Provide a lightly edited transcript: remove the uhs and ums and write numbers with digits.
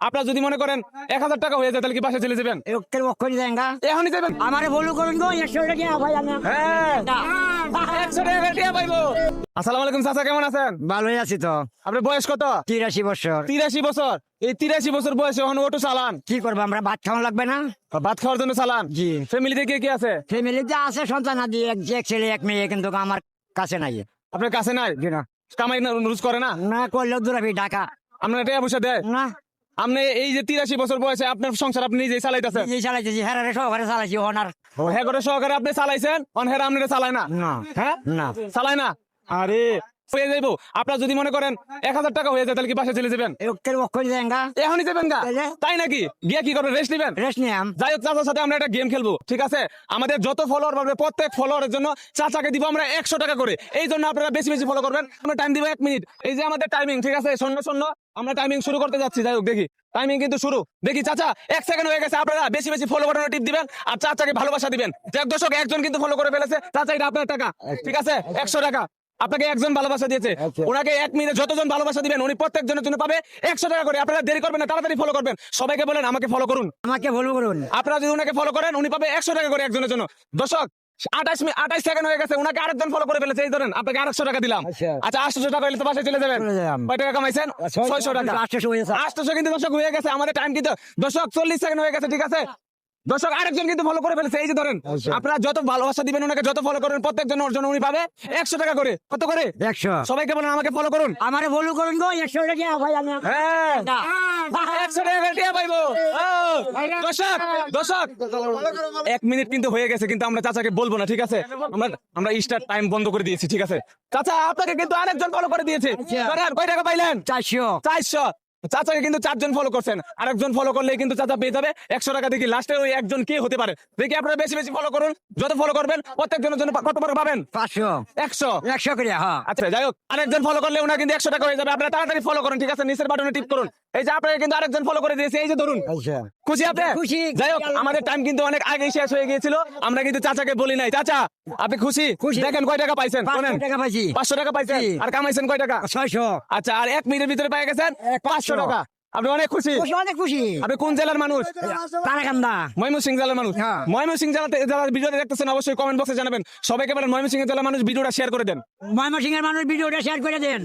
আপনার যদি মনে করেন 1000 টাকা হয়ে যায় তাহলে কি বাসা চলে যাবেন? এখনই যাবেন? আমারে বলু করুন গো 100 টাকা ভাই আমি হ্যাঁ 100 টাকা টিয়া পাইবো। আসসালামু আলাইকুম চাচা, কেমন আছেন? ভালোই আছি তো। আপনার বয়স কত? 83 বছর। 83 বছর। এই 83 বছর বয়সে এখন অটো চালান? কি করবো, আমরা ভাত খাওয়া লাগবে না? ভাত খাওয়ার জন্য চালান? জি। ফ্যামিলিতে কে কে আছে? ফ্যামিলিতে আছে সন্তান আদি, এক ছেলে এক মেয়ে, কিন্তু আমার কাছে নাই। আপনার কাছে নাই? জি না। কামাই রোজ করে না? না করলেও দূরাবি ঢাকা। আপনার টাকা পয়সা দেয় না আপনি? এই যে 83 বছর বয়সে আপনার সংসার আপনি নিজেই চালাইতেছেন? এই চালাইতেছি, হেরারে সহকারে চালাইছি ওনার। হ্যাঁ করে সহকারে আপনি চালাইছেন, অনহেরা আপনারা চালায় না? না হ্যাঁ না চালায় না। আরে হয়ে যাইবো। আপনার যদি মনে করেন 1000 টাকা হয়ে যায় তাহলে কি বাসা চলে যাবেন? এখনই যাবেন গা? তাইলে? তাই নাকি? গিয়ে কি করবেন, রেস্ট নিবেন? রেস্ট নিয়াম। যাই হোক, চাচার সাথে আমরা একটা গেম খেলবো, ঠিক আছে? আমাদের যত ফলোয়ার পাবে প্রত্যেক ফলোয়ারের জন্য চাচাকে দিব আমরা 100 টাকা করে। এই জন্য আপনারা বেশি বেশি ফলো করবেন। আমরা টাইম দিব 1 মিনিট। এই যে আমাদের টাইমিং, ঠিক আছে? শূন্য আমরা টাইমিং শুরু করতে যাচ্ছি। যাই হোক, দেখি টাইমিং কিন্তু শুরু। দেখি চাচা 1 সেকেন্ড হয়ে গেছে। আপনারা বেশি বেশি ফলো করানোর টিপ দিবেন আর চাচাকে ভালোবাসা দিবেন। যাক দর্শক, একজন কিন্তু ফলো করে ফেলেছে। চাচা এটা আপনার টাকা, ঠিক আছে? 100 টাকা আপনাকে একজন ভালোবাসা দিয়েছে। ওনাকে 1 মিনিটে যতজন ভালোবাসা দিবেন উনি প্রত্যেকজনের জন্য পাবে 100 টাকা করে। আপনারা দেরি করবেন না, তাড়াতাড়ি ফলো করবেন। সবাইকে বলেন আমাকে ফলো করুন। আমাকে ফলো করুন। আপনারা যদি ওনাকে ফলো করেন উনি পাবে 100 টাকা করে একজনের জন্য। দর্শক 28 সেকেন্ড হয়ে গেছে, ওনাকে আরেকজন ফলো করে ফেলেছে। এই ধরেন আপনাকে 800 টাকা দিলাম। আচ্ছা 800 টাকা হলে তো বাসায় চলে যাবেন। চলে যাম। কয় টাকা কামাইছেন? 600 টাকা। 800 হয়ে গেছে। 800 কিন্তু দর্শক হয়ে গেছে। আমাদের টাইম কিন্তু দর্শক 40 সেকেন্ড হয়ে গেছে, ঠিক আছে? দর্শক আরেকজন কিন্তু ফলো করে ফেলেছে। এই যে ধরেন, আপনারা যত ভালোবাসা দিবেন ওনাকে, যত ফলো করবেন প্রত্যেকজনের জন্য উনি পাবে 100 টাকা করে। কত করে? 100। সবাইকে বলেন আমাকে ফলো করুন। আমারে বলু করুন গো 100 টাকা ভাই আমি হ্যাঁ 100 টাকা করে টিয়া পাইবো। দর্শক 1 মিনিট কিন্তু হয়ে গেছে, কিন্তু আমরা চাচাকে বলবো না, ঠিক আছে? আমরা স্টার্ট টাইম বন্ধ করে দিয়েছি, ঠিক আছে? চাচা আপনাকে কিন্তু আরেকজন ফলো করে দিয়েছে। কয় টাকা পাইলেন? 400। 400। চাচাকে কিন্তু 4 জন ফলো করছেন, আরেকজন ফলো করলে কিন্তু চাচা পেয়ে যাবে 100 টাকা। দেখি লাস্টে ওই একজন কে হতে পারে। দেখি আপনারা বেশি বেশি ফলো করুন। যত ফলো করবেন প্রত্যেকজনের জন্য কত টাকা পাবেন? 500। 100। 100 করে। হ্যাঁ আচ্ছা যাই হোক, আরেকজন ফলো করলে ওনা কিন্তু 100 টাকা হয়ে যাবে। আপনারা তাড়াতাড়ি ফলো করুন, ঠিক আছে? নিচের বাটনে টিপ করুন। এই যে আপনাকে কিন্তু আরেকজন ফলো করে দিয়েছে। এই যে ধরুন, আচ্ছা খুশি আপনি? খুশি। যাই হোক, আমাদের টাইম কিন্তু অনেক আগেই শেষ হয়ে গিয়েছিল। আমরা কিন্তু চাচাকে বলি নাই। চাচা আপনি খুশি? খুশি। দেখেন কয় টাকা পাইছেন, 500 টাকা পাইছি। 500 টাকা পাইছেন। জি। আর কামাইছেন কয় টাকা? 600। আচ্ছা, আর 1 মিনিটের ভিতরে পেয়ে গেছেন 500 টাকা। আপনি অনেক খুশি? খুশি, অনেক খুশি। আপনি কোন জেলার মানুষ? তারাকান্দা। ময়মনসিংহ জেলার মানুষ? হ্যাঁ। ময়মনসিংহ জেলাতে যারা ভিডিওটা দেখতেছেন অবশ্যই কমেন্ট বক্সে জানাবেন। সবাইকে বলেন ময়মনসিংহ জেলার মানুষ ভিডিওটা শেয়ার করে দেন। ময়মনসিংহের মানুষ ভিডিওটা শেয়ার করে দেন।